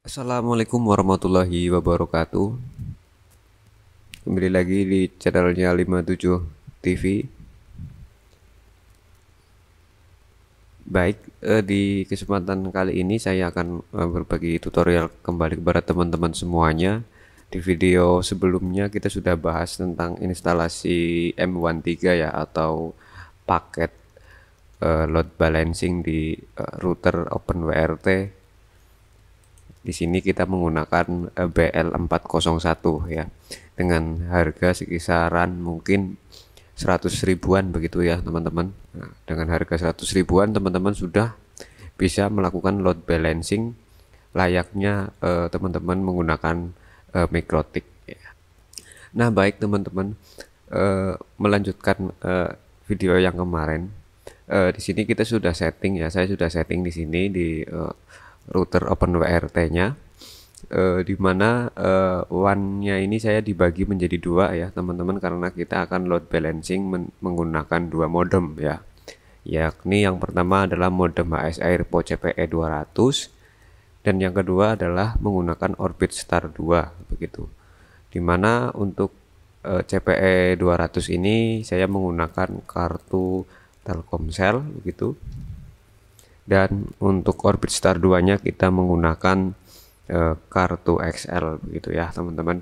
Assalamualaikum warahmatullahi wabarakatuh. Kembali lagi di channelnya 57 TV. Baik, di kesempatan kali ini saya akan berbagi tutorial kembali kepada teman-teman semuanya. Di video sebelumnya kita sudah bahas tentang instalasi M13 ya, atau paket load balancing di router OpenWRT. Di sini kita menggunakan BL401 ya, dengan harga sekisaran mungkin 100 ribuan begitu ya teman-teman. Nah, dengan harga 100 ribuan teman-teman sudah bisa melakukan load balancing layaknya teman-teman menggunakan Mikrotik ya. Nah baik teman-teman, melanjutkan video yang kemarin. Di sini kita sudah setting ya, saya sudah setting di sini di router OpenWRT-nya, di mana WAN-nya ini saya dibagi menjadi dua ya teman-teman, karena kita akan load balancing menggunakan dua modem ya, yakni yang pertama adalah modem HS Airpo CPE 200 dan yang kedua adalah menggunakan Orbit Star 2 begitu. Dimana untuk CPE 200 ini saya menggunakan kartu Telkomsel begitu, dan untuk Orbit Star 2 nya kita menggunakan kartu XL begitu ya teman-teman.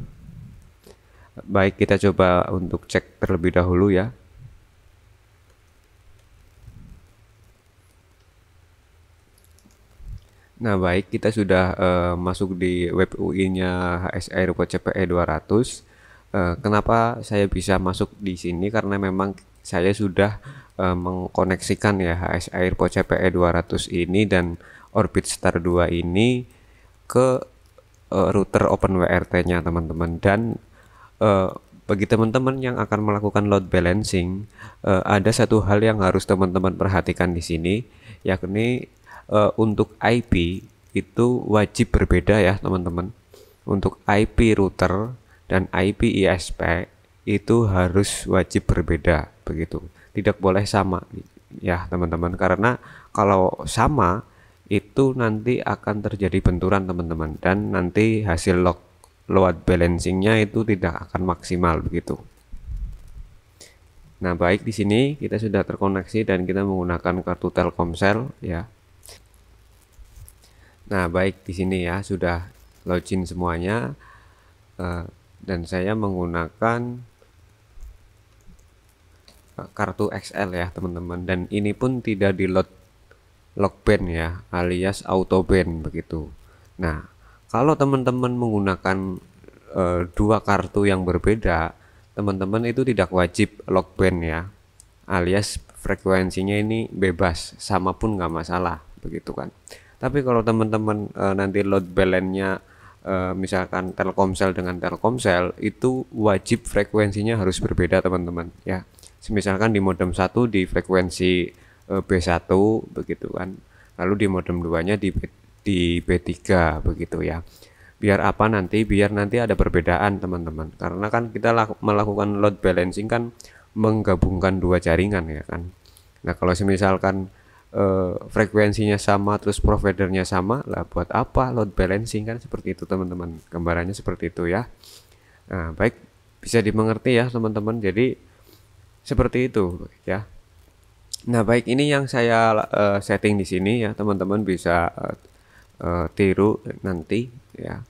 Baik, kita coba untuk cek terlebih dahulu ya. Nah baik, kita sudah masuk di web UI-nya HS Airpo CPE 200. Kenapa saya bisa masuk di sini? Karena memang saya sudah mengkoneksikan ya HS Airpo CPE 200 ini dan Orbit Star 2 ini ke router OpenWRT-nya teman-teman. Dan bagi teman-teman yang akan melakukan load balancing, ada satu hal yang harus teman-teman perhatikan di sini, yakni untuk IP itu wajib berbeda ya teman-teman. Untuk IP router dan IP ISP itu harus wajib berbeda begitu, tidak boleh sama ya teman-teman, karena kalau sama itu nanti akan terjadi benturan teman-teman, dan nanti hasil load balancingnya itu tidak akan maksimal begitu. Nah baik, di sini kita sudah terkoneksi dan kita menggunakan kartu Telkomsel ya. Nah baik, di sini ya sudah login semuanya, dan saya menggunakan kartu XL ya teman-teman, dan ini pun tidak di load lockband ya, alias auto band begitu. Nah kalau teman-teman menggunakan dua kartu yang berbeda, teman-teman itu tidak wajib lockband ya, alias frekuensinya ini bebas, sama pun nggak masalah begitu kan. Tapi kalau teman-teman nanti load balance-nya misalkan Telkomsel dengan Telkomsel, itu wajib frekuensinya harus berbeda teman-teman ya. Misalkan di modem 1 di frekuensi B1 begitu kan, lalu di modem 2 nya di B3 begitu ya. Biar apa nanti? Biar nanti ada perbedaan teman-teman, karena kan kita melakukan load balancing kan menggabungkan dua jaringan ya kan. Nah kalau misalkan frekuensinya sama terus providernya sama lah, buat apa load balancing? Kan seperti itu teman-teman, gambarannya seperti itu ya. Nah baik, bisa dimengerti ya teman-teman, jadi seperti itu ya. Nah baik, ini yang saya setting di sini ya, teman-teman bisa tiru nanti ya.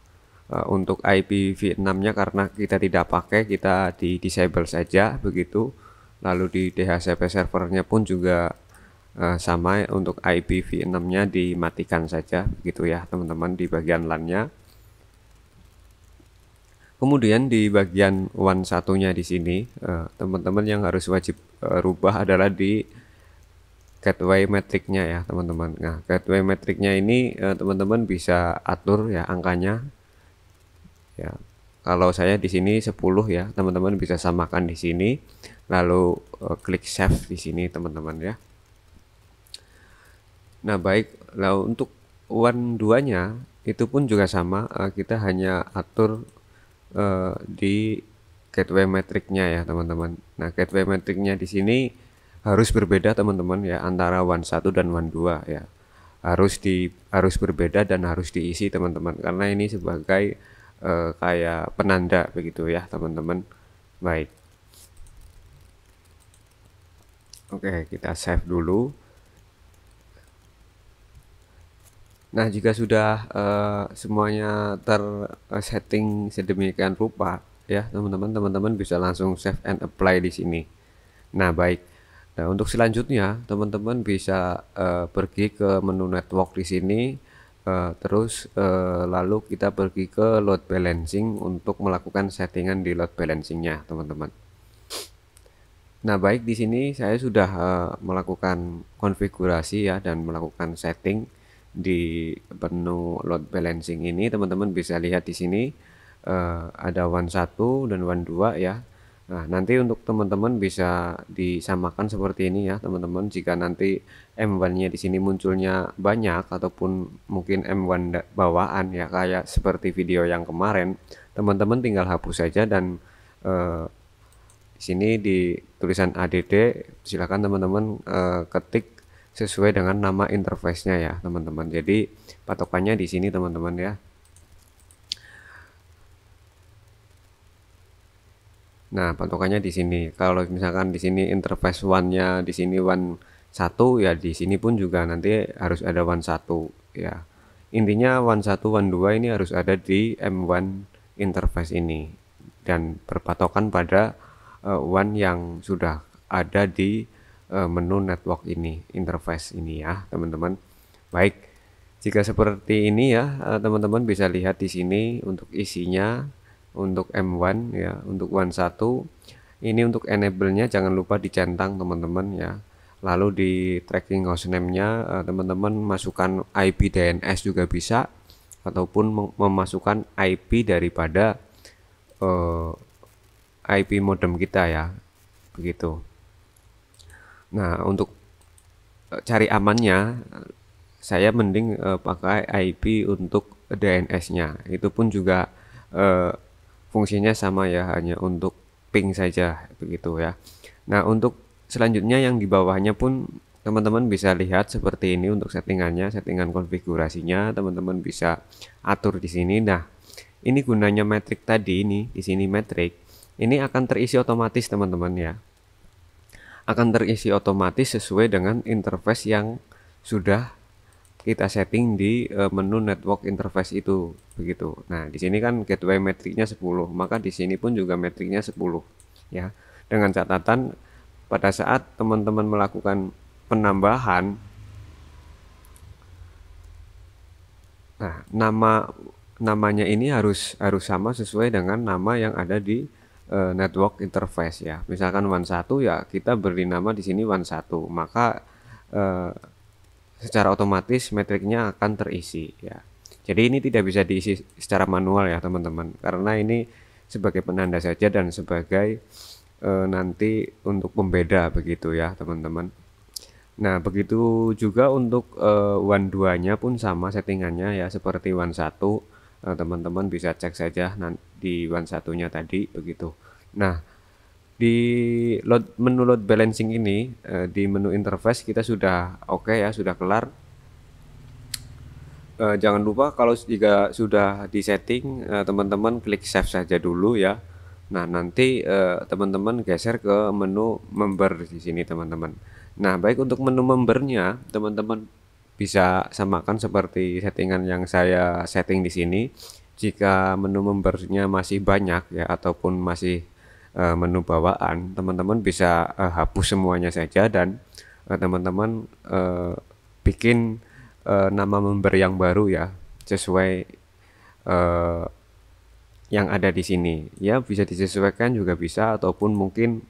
Untuk IPv6 nya karena kita tidak pakai, kita di disable saja begitu. Lalu di DHCP servernya pun juga sama, untuk IPv6-nya dimatikan saja begitu ya teman-teman di bagian LAN-nya. Kemudian di bagian WAN satunya di sini, teman-teman yang harus wajib rubah adalah di gateway metricnya ya teman-teman. Nah gateway metricnya ini teman-teman bisa atur ya angkanya ya. Kalau saya di sini 10 ya, teman-teman bisa samakan di sini, lalu klik save di sini teman-teman ya. Nah baik, lalu untuk WAN 2 nya itu pun juga sama, kita hanya atur di gateway metricnya ya teman-teman. Nah gateway metricnya di sini harus berbeda teman-teman ya, antara WAN 1 dan WAN 2 ya. harus berbeda dan harus diisi teman-teman, karena ini sebagai kayak penanda begitu ya teman-teman. Baik, oke, kita save dulu. Nah, jika sudah semuanya tersetting sedemikian rupa ya teman-teman bisa langsung save and apply di sini. Nah, baik. Nah, untuk selanjutnya teman-teman bisa pergi ke menu network di sini, terus lalu kita pergi ke load balancing untuk melakukan settingan di load balancingnya teman-teman. Nah, baik, di sini saya sudah melakukan konfigurasi ya dan melakukan setting di menu load balancing ini. Teman-teman bisa lihat di sini ada WAN 1 dan WAN 2 ya. Nah, nanti untuk teman-teman bisa disamakan seperti ini ya, teman-teman. Jika nanti M1-nya di sini munculnya banyak ataupun mungkin M1 bawaan ya kayak seperti video yang kemarin, teman-teman tinggal hapus saja dan di sini di tulisan ADD silakan teman-teman ketik sesuai dengan nama interface-nya ya, teman-teman. Jadi patokannya di sini teman-teman ya. Nah, patokannya di sini. Kalau misalkan di sini interface one-nya di sini WAN 1 ya, di sini pun juga nanti harus ada WAN 1 ya. Intinya WAN 1, WAN 2 ini harus ada di M1 interface ini dan berpatokan pada WAN yang sudah ada di menu network ini, interface ini ya, teman-teman. Baik, jika seperti ini ya, teman-teman bisa lihat di sini untuk isinya. Untuk M1 ya, untuk WAN 1 ini untuk enable-nya jangan lupa dicentang teman-teman ya. Lalu di tracking hostname-nya teman-teman masukkan IP DNS juga bisa, ataupun memasukkan IP daripada IP modem kita ya, begitu. Nah, untuk cari amannya saya mending pakai IP untuk DNS-nya. Itu pun juga fungsinya sama ya, hanya untuk ping saja begitu ya. Nah, untuk selanjutnya yang di bawahnya pun teman-teman bisa lihat seperti ini untuk settingannya, settingan konfigurasinya teman-teman bisa atur di sini. Nah, ini gunanya metrik tadi, ini di sini metrik ini akan terisi otomatis teman-teman ya. Akan terisi otomatis sesuai dengan interface yang sudah kita setting di menu network interface itu begitu. Nah, di sini kan gateway metriknya 10, maka di sini pun juga metriknya 10 ya. Dengan catatan pada saat teman-teman melakukan penambahan, nah namanya ini harus sama sesuai dengan nama yang ada di network interface ya. Misalkan WAN 1 ya kita beri nama di sini WAN 1, maka secara otomatis metriknya akan terisi ya. Jadi ini tidak bisa diisi secara manual ya teman-teman, karena ini sebagai penanda saja dan sebagai nanti untuk pembeda begitu ya teman-teman. Nah, begitu juga untuk WAN 2-nya pun sama settingannya ya seperti WAN 1. Teman-teman bisa cek saja di WAN 1-nya tadi begitu. Nah, di menu load balancing ini di menu interface kita sudah oke ya, sudah kelar. Jangan lupa kalau jika sudah di setting teman-teman klik save saja dulu ya. Nah, nanti teman-teman geser ke menu member di sini teman-teman. Nah, baik, untuk menu membernya teman-teman bisa samakan seperti settingan yang saya setting di sini. Jika menu membernya masih banyak ya ataupun masih menu bawaan, teman-teman bisa hapus semuanya saja dan teman-teman bikin nama member yang baru ya sesuai yang ada di sini ya, bisa disesuaikan juga bisa ataupun mungkin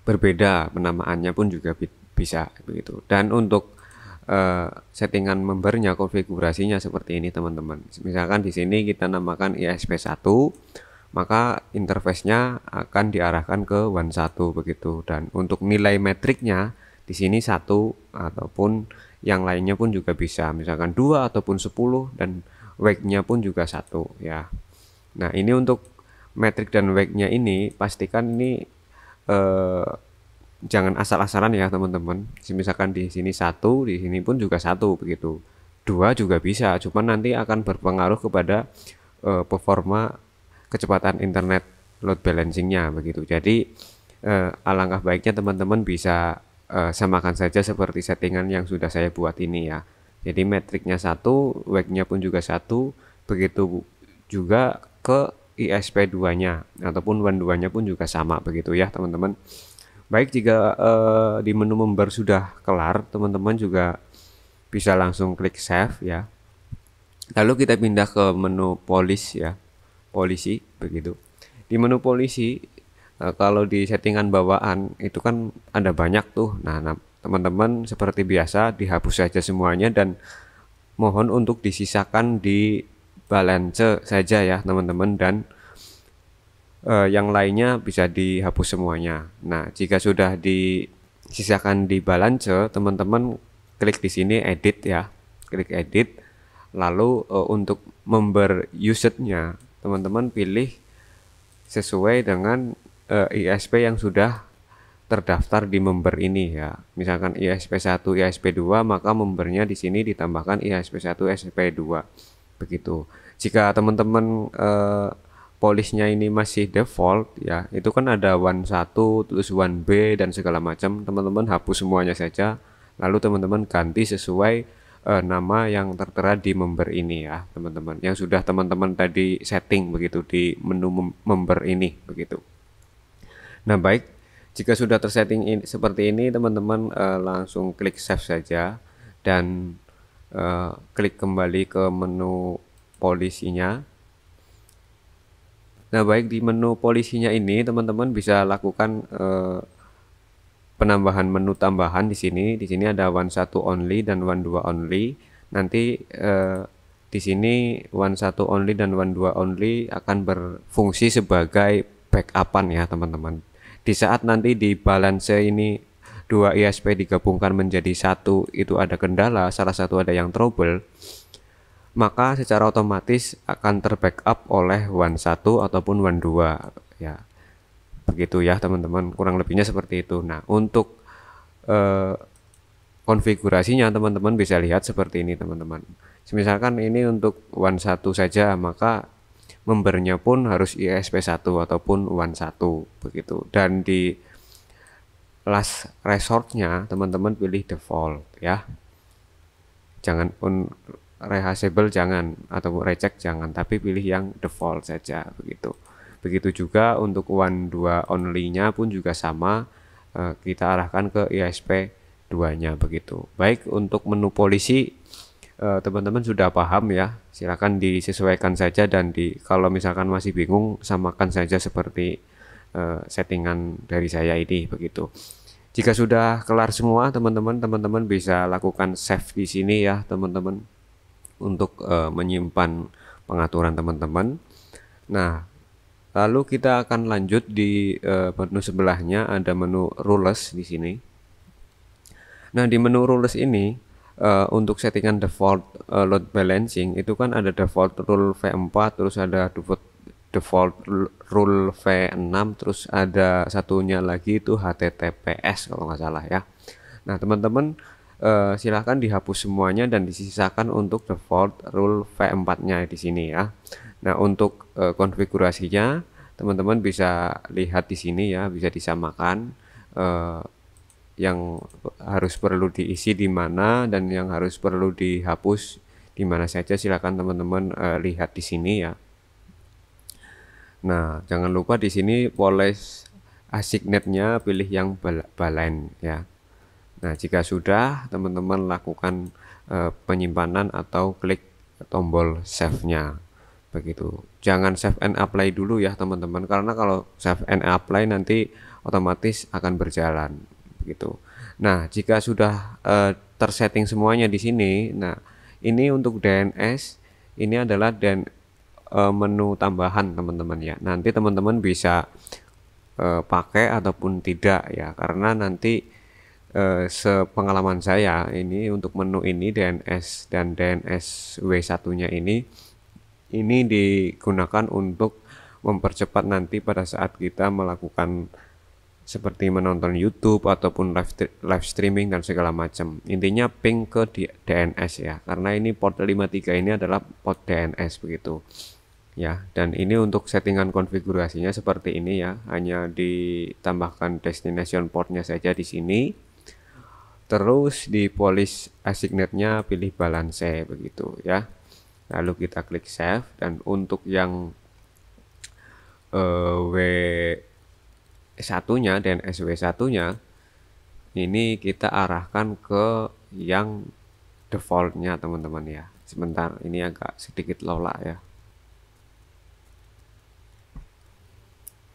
berbeda penamaannya pun juga bisa begitu. Dan untuk settingan membernya, konfigurasinya seperti ini teman-teman. Misalkan di sini kita namakan ISP1, maka interface-nya akan diarahkan ke WAN 1 begitu. Dan untuk nilai metriknya di sini 1 ataupun yang lainnya pun juga bisa, misalkan 2 ataupun 10, dan wake-nya pun juga 1 ya. Nah, ini untuk metrik dan wake-nya ini pastikan ini jangan asal-asalan ya teman-teman. Misalkan di sini satu, di sini pun juga satu begitu. Dua juga bisa, cuman nanti akan berpengaruh kepada performa kecepatan internet load balancingnya begitu. Jadi alangkah baiknya teman-teman bisa samakan saja seperti settingan yang sudah saya buat ini ya. Jadi metriknya satu, wake-nya pun juga satu, begitu juga ke ISP2 nya ataupun WAN 2 nya pun juga sama begitu ya teman-teman. Baik, jika di menu member sudah kelar, teman-teman juga bisa langsung klik save ya. Lalu kita pindah ke menu polish ya, polisi begitu. Di menu polisi kalau di settingan bawaan itu kan ada banyak tuh. Nah, teman-teman seperti biasa dihapus saja semuanya dan mohon untuk disisakan di balance saja ya teman-teman, dan yang lainnya bisa dihapus semuanya. Nah, jika sudah disisakan di balance, teman-teman klik di sini edit ya, klik edit. Lalu untuk member usage-nya, teman-teman pilih sesuai dengan ISP yang sudah terdaftar di member ini ya. Misalkan ISP1, ISP2, maka membernya di sini ditambahkan ISP1, ISP2 begitu. Jika teman-teman polishnya ini masih default ya, itu kan ada WAN 1 terus WAN B dan segala macam, teman-teman hapus semuanya saja, lalu teman-teman ganti sesuai nama yang tertera di member ini ya teman-teman, yang sudah teman-teman tadi setting begitu di menu member ini begitu. Nah baik, jika sudah tersetting seperti ini, teman-teman langsung klik save saja dan klik kembali ke menu polisinya. Nah baik, di menu polisinya ini teman-teman bisa lakukan penambahan menu tambahan di sini. Di sini ada WAN 1 only dan WAN 2 only. Nanti di sini WAN 1 only dan WAN 2 only akan berfungsi sebagai backupan ya teman-teman. Di saat nanti di balance ini dua ISP digabungkan menjadi satu, itu ada kendala, salah satu ada yang trouble, maka secara otomatis akan terbackup oleh WAN 1 ataupun WAN 2 ya. Begitu ya teman-teman, kurang lebihnya seperti itu. Nah untuk konfigurasinya teman-teman bisa lihat seperti ini teman-teman. Misalkan ini untuk WAN 1 saja, maka membernya pun harus ISP1 ataupun WAN 1 begitu. Dan di last resortnya teman-teman pilih default ya. Jangan unreachable jangan, atau reject jangan, tapi pilih yang default saja begitu. Begitu juga untuk WAN 2 only-nya pun juga sama, kita arahkan ke ISP2 nya begitu. Baik, untuk menu polisi teman-teman sudah paham ya, silakan disesuaikan saja, dan kalau misalkan masih bingung, samakan saja seperti settingan dari saya ini begitu. Jika sudah kelar semua teman-teman bisa lakukan save di sini ya teman-teman, untuk menyimpan pengaturan teman-teman. Nah lalu kita akan lanjut di menu sebelahnya, ada menu rules di sini. Nah di menu rules ini untuk settingan default load balancing itu kan ada default rule V4, terus ada default rule V6, terus ada satunya lagi itu HTTPS kalau nggak salah ya. Nah teman-teman silahkan dihapus semuanya dan disisakan untuk default rule V4-nya di sini ya. Nah untuk konfigurasinya teman-teman bisa lihat di sini ya, bisa disamakan yang harus perlu diisi di mana dan yang harus perlu dihapus di mana saja, silakan teman-teman lihat di sini ya. Nah jangan lupa di sini polish assignate-nya pilih yang balance ya. Nah jika sudah, teman-teman lakukan penyimpanan atau klik tombol save-nya begitu. Jangan save and apply dulu ya teman-teman, karena kalau save and apply nanti otomatis akan berjalan begitu. Nah jika sudah tersetting semuanya di sini, nah ini untuk DNS ini adalah menu tambahan teman-teman ya. Nanti teman-teman bisa pakai ataupun tidak ya, karena nanti sepengalaman saya ini untuk menu ini DNS dan DNS W1 nya ini digunakan untuk mempercepat nanti pada saat kita melakukan seperti menonton YouTube ataupun live streaming dan segala macam. Intinya ping ke DNS ya, karena ini port 53 ini adalah port DNS begitu. Ya, dan ini untuk settingan konfigurasinya seperti ini ya, hanya ditambahkan destination portnya saja di sini. Terus di polish assignate-nya pilih balance begitu ya. Lalu kita klik save, dan untuk yang W1-nya dan SW1-nya ini kita arahkan ke yang defaultnya teman-teman ya. Sebentar, ini agak sedikit lola ya.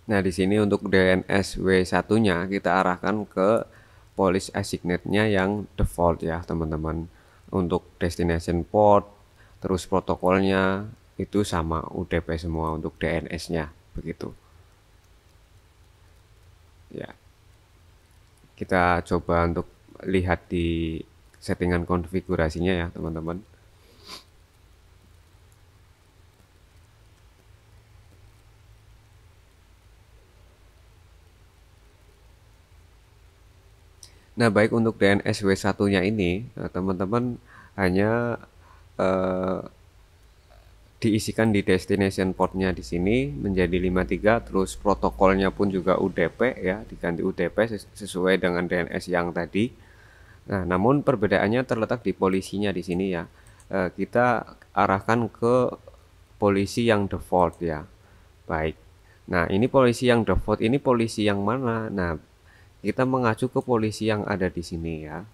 Nah, di sini untuk DNS W1-nya kita arahkan ke polish assignate-nya yang default ya, teman-teman. Untuk destination port, terus protokolnya itu sama UDP semua untuk DNS-nya, begitu. Ya. Kita coba untuk lihat di settingan konfigurasinya ya, teman-teman. Nah, baik untuk DNS W1-nya ini, teman-teman hanya diisikan di destination portnya di sini menjadi 53, terus protokolnya pun juga UDP ya, diganti UDP sesuai dengan DNS yang tadi. Nah, namun perbedaannya terletak di polisinya di sini ya. Kita arahkan ke polisi yang default ya. Baik. Nah, ini polisi yang default ini polisi yang mana? Nah, kita mengacu ke polisi yang ada di sini ya.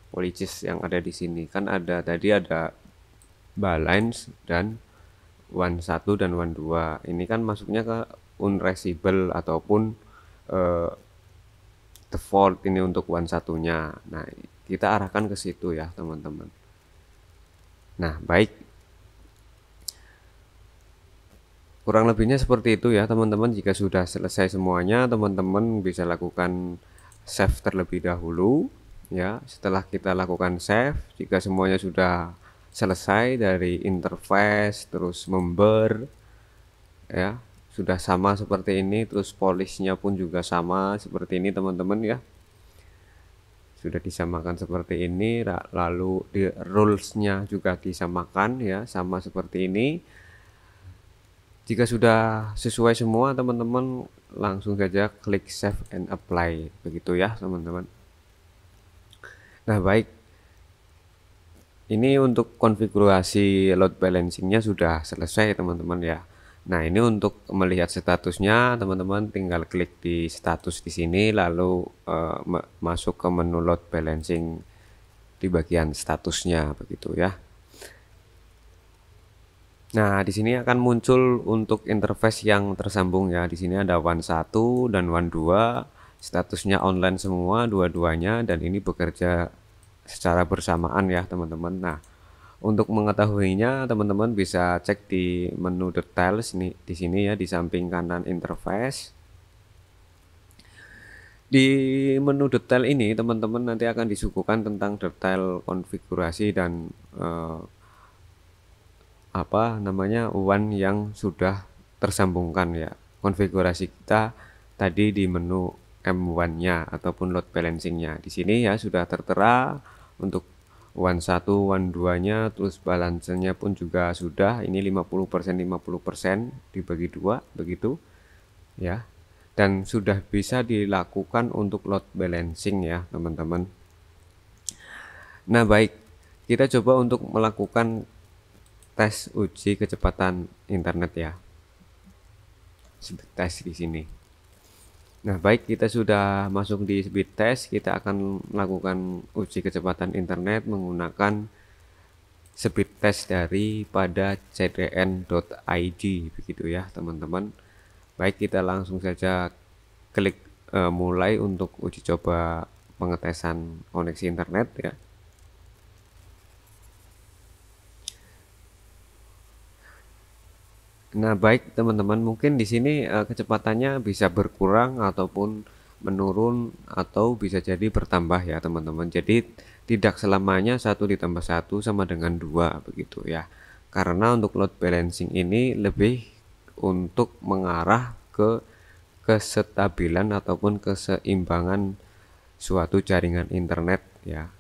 Policies yang ada di sini kan ada tadi ada balance dan one1 dan one2. Ini kan masuknya ke unreachable ataupun default ini untuk one1-nya. Nah, kita arahkan ke situ ya, teman-teman. Nah, baik. Kurang lebihnya seperti itu ya, teman-teman. Jika sudah selesai semuanya, teman-teman bisa lakukan save terlebih dahulu ya. Setelah kita lakukan save, jika semuanya sudah selesai dari interface terus member ya, sudah sama seperti ini, terus polishnya pun juga sama seperti ini teman-teman ya, sudah disamakan seperti ini, lalu di rulesnya juga disamakan ya, sama seperti ini. Jika sudah sesuai semua, teman-teman langsung saja klik save and apply begitu ya, teman-teman. Nah, baik, ini untuk konfigurasi load balancingnya sudah selesai teman-teman ya. Nah, ini untuk melihat statusnya, teman-teman tinggal klik di status di sini, lalu masuk ke menu load balancing di bagian statusnya begitu ya. Nah, di sini akan muncul untuk interface yang tersambung ya. Di sini ada one1 dan one2, statusnya online semua dua-duanya, dan ini bekerja secara bersamaan ya, teman-teman. Nah, untuk mengetahuinya, teman-teman bisa cek di menu details nih di sini ya, di samping kanan interface. Di menu detail ini, teman-teman nanti akan disuguhkan tentang detail konfigurasi dan apa namanya WAN yang sudah tersambungkan ya. Konfigurasi kita tadi di menu M1-nya ataupun load balancing-nya. Di sini ya sudah tertera untuk WAN1, WAN2-nya, terus balance-nya pun juga sudah. Ini 50% 50% dibagi dua begitu ya. Dan sudah bisa dilakukan untuk load balancing ya, teman-teman. Nah, baik. Kita coba untuk melakukan tes uji kecepatan internet ya, speed test di sini. Nah, baik, kita sudah masuk di speed test. Kita akan melakukan uji kecepatan internet menggunakan speed test daripada cdn.id begitu ya, teman-teman. Baik, kita langsung saja klik mulai untuk uji coba pengetesan koneksi internet ya. Nah, baik teman-teman, mungkin di sini kecepatannya bisa berkurang ataupun menurun atau bisa jadi bertambah ya, teman-teman. Jadi tidak selamanya 1 ditambah 1 sama dengan 2 begitu ya. Karena untuk load balancing ini lebih untuk mengarah ke kesestabilan ataupun keseimbangan suatu jaringan internet ya,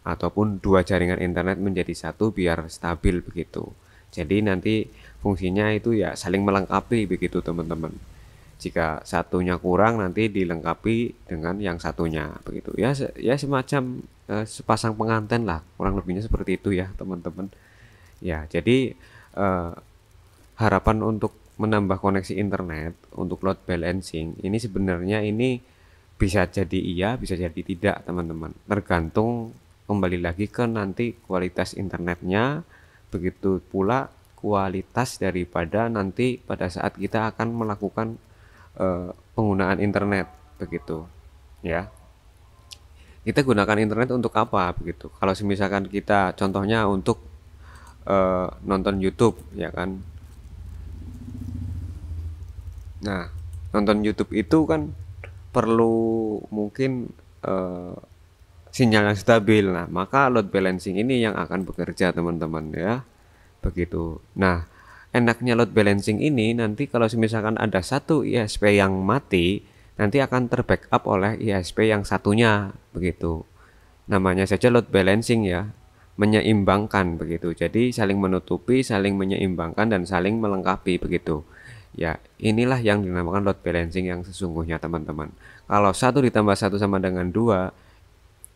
ataupun dua jaringan internet menjadi satu biar stabil begitu. Jadi nanti fungsinya itu ya saling melengkapi begitu teman-teman. Jika satunya kurang nanti dilengkapi dengan yang satunya begitu. Ya semacam sepasang pengantin lah, kurang lebihnya seperti itu ya teman-teman. Ya, jadi harapan untuk menambah koneksi internet untuk load balancing ini sebenarnya ini bisa jadi iya, bisa jadi tidak teman-teman. Tergantung kembali lagi ke nanti kualitas internetnya, begitu pula kualitas daripada nanti pada saat kita akan melakukan penggunaan internet begitu ya. Kita gunakan internet untuk apa begitu? Kalau misalkan kita contohnya untuk nonton YouTube ya kan. Nah, nonton YouTube itu kan perlu mungkin sinyal yang stabil. Nah, maka load balancing ini yang akan bekerja teman-teman ya. Begitu. Nah, enaknya load balancing ini nanti kalau misalkan ada satu ISP yang mati, nanti akan terbackup oleh ISP yang satunya begitu. Namanya saja load balancing ya, menyeimbangkan begitu. Jadi saling menutupi, saling menyeimbangkan dan saling melengkapi begitu. Ya, inilah yang dinamakan load balancing yang sesungguhnya teman-teman. Kalau 1 ditambah 1 sama dengan 2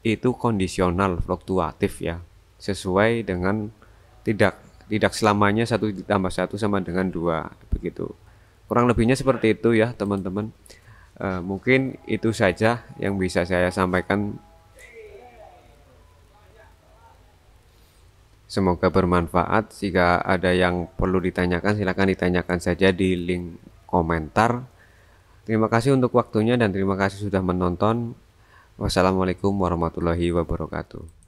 itu kondisional fluktuatif ya, sesuai dengan tidak tidak selamanya 1 ditambah 1 sama dengan 2 begitu. Kurang lebihnya seperti itu ya teman-teman. Mungkin itu saja yang bisa saya sampaikan. Semoga bermanfaat. Jika ada yang perlu ditanyakan, silakan ditanyakan saja di link komentar. Terima kasih untuk waktunya dan terima kasih sudah menonton. Wassalamualaikum warahmatullahi wabarakatuh.